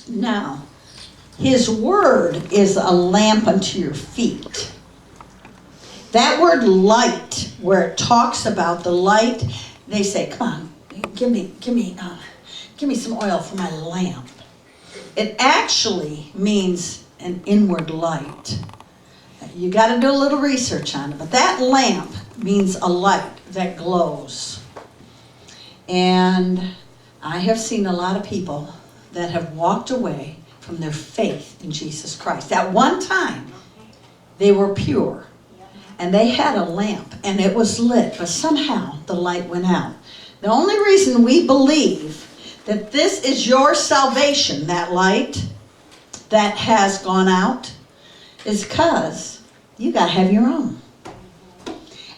Now, his word is a lamp unto your feet. That word light, where it talks about the light, they say, come on, give me some oil for my lamp. It actually means an inward light. You got to do a little research on it, but that lamp means a light that glows. And I have seen a lot of people that have walked away from their faith in Jesus Christ. At one time, they were pure, and they had a lamp, and it was lit, but somehow the light went out. The only reason we believe that this is your salvation, that light that has gone out, is because you got to have your own.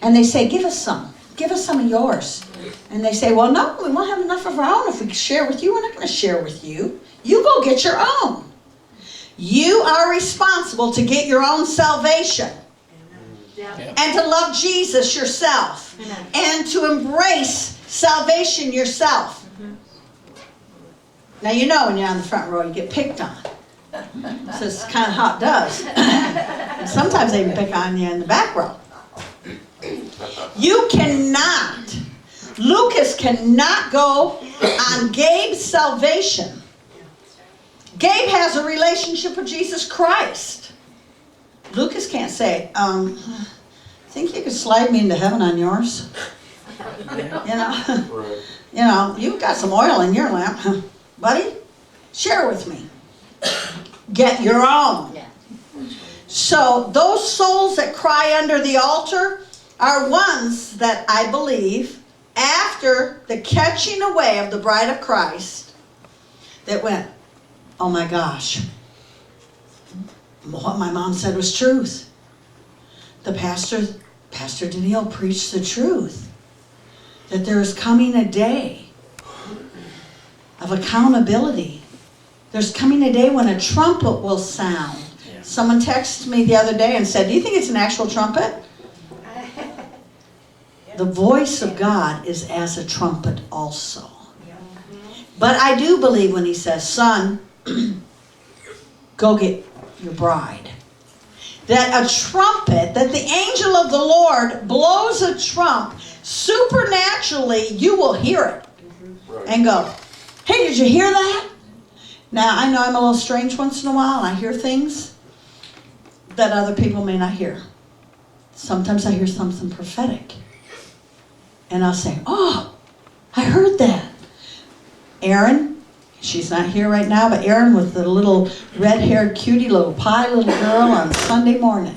And they say, give us some of yours. And they say, well, no, we won't have enough of our own. If we share with you, we're not going to share with you. You go get your own. You are responsible to get your own salvation. And to love Jesus yourself. And to embrace salvation yourself. Now, you know when you're on the front row, you get picked on. So it's kind of how it does. And sometimes they even pick on you in the back row. You cannot, Lucas cannot go on Gabe's salvation. Gabe has a relationship with Jesus Christ. Lucas can't say, think you could slide me into heaven on yours? You know, you've got some oil in your lamp, buddy. Share with me. Get your own. So those souls that cry under the altar are ones that I believe, after the catching away of the bride of Christ, that went, oh my gosh, what my mom said was truth. The Pastor Deneille preached the truth. That there is coming a day of accountability. There's coming a day when a trumpet will sound. Yeah. Someone texted me the other day and said, do you think it's an actual trumpet? The voice of God is as a trumpet also. But I do believe when he says, son, go get your bride. That a trumpet, that the angel of the Lord blows a trump, supernaturally you will hear it. And go, hey, did you hear that? Now, I know I'm a little strange once in a while, and I hear things that other people may not hear. Sometimes I hear something prophetic. And I'll say, oh, I heard that. Erin, she's not here right now, but Erin with the little red-haired cutie little pie little girl on Sunday morning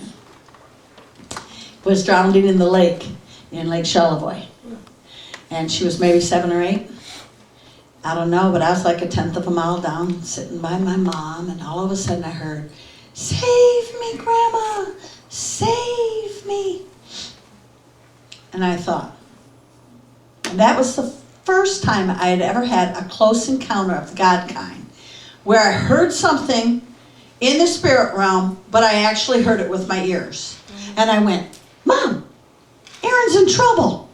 was drowning in the lake, in Lake Charlevoix. And she was maybe 7 or 8. I don't know, but I was like a 1/10 of a mile down, sitting by my mom, and all of a sudden I heard, save me, Grandma, save me. And I thought, and that was the first time I had ever had a close encounter of the God kind, where I heard something in the spirit realm, but I actually heard it with my ears. And I went, Mom, Erin's in trouble.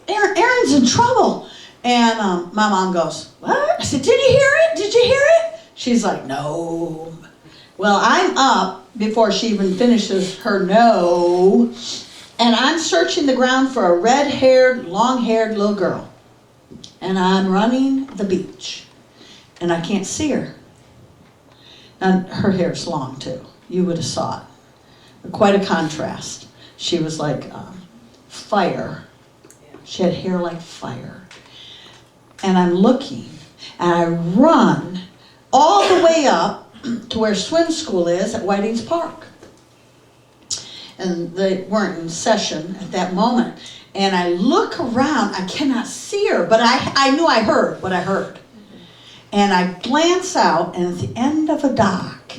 Erin's in trouble. And my mom goes, what? I said, did you hear it? Did you hear it? She's like, no. Well, I'm up before she even finishes her no, and I'm searching the ground for a red-haired, long-haired little girl. And I'm running the beach, and I can't see her. And her hair's long, too. You would have saw it. Quite a contrast. She was like fire. She had hair like fire. And I'm looking, and I run all the way up to where swim school is at Whiting's Park. And they weren't in session at that moment. And I look around, I cannot see her, but I knew I heard what I heard. And I glance out, and at the end of a dock,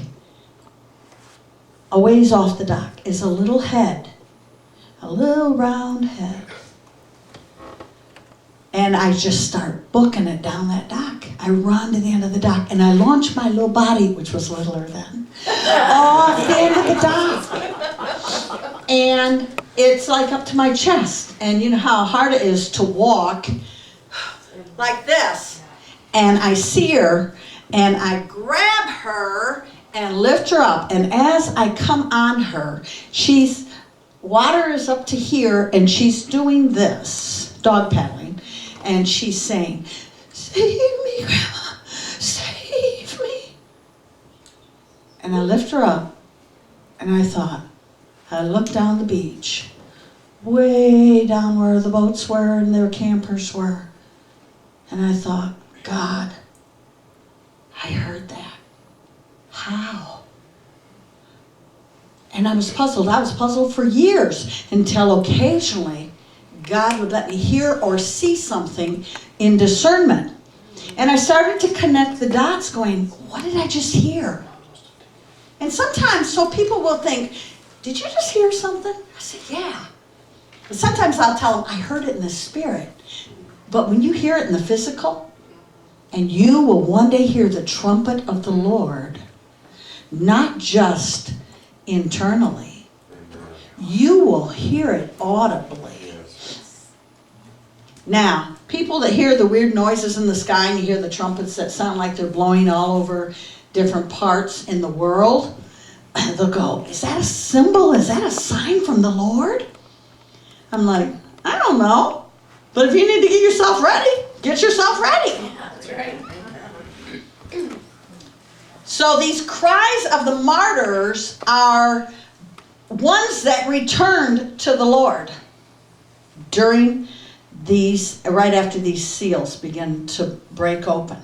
a ways off the dock, is a little head, a little round head. And I just start booking it down that dock. I run to the end of the dock, and I launch my little body, which was littler then, off the end of the dock. And it's like up to my chest. And you know how hard it is to walk like this. And I see her, And I grab her and lift her up. And as I come on her, water is up to here, and she's doing this, dog paddling. And she's saying, "Save me, Grandma, save me." And I lift her up, and I looked down the beach, way down where the boats were and their campers were. And I thought, God, I heard that. How? And I was puzzled. I was puzzled for years until occasionally God would let me hear or see something in discernment. And I started to connect the dots going, what did I just hear? And sometimes, so people will think, did you just hear something? I said, yeah. But sometimes I'll tell them, I heard it in the spirit. But when you hear it in the physical, and you will one day hear the trumpet of the Lord, not just internally, you will hear it audibly. Now, people that hear the weird noises in the sky and you hear the trumpets that sound like they're blowing all over different parts in the world, they'll go, is that a symbol? Is that a sign from the Lord? I'm like, I don't know. But if you need to get yourself ready, get yourself ready. Yeah, that's right. So these cries of the martyrs are ones that returned to the Lord during right after these seals begin to break open.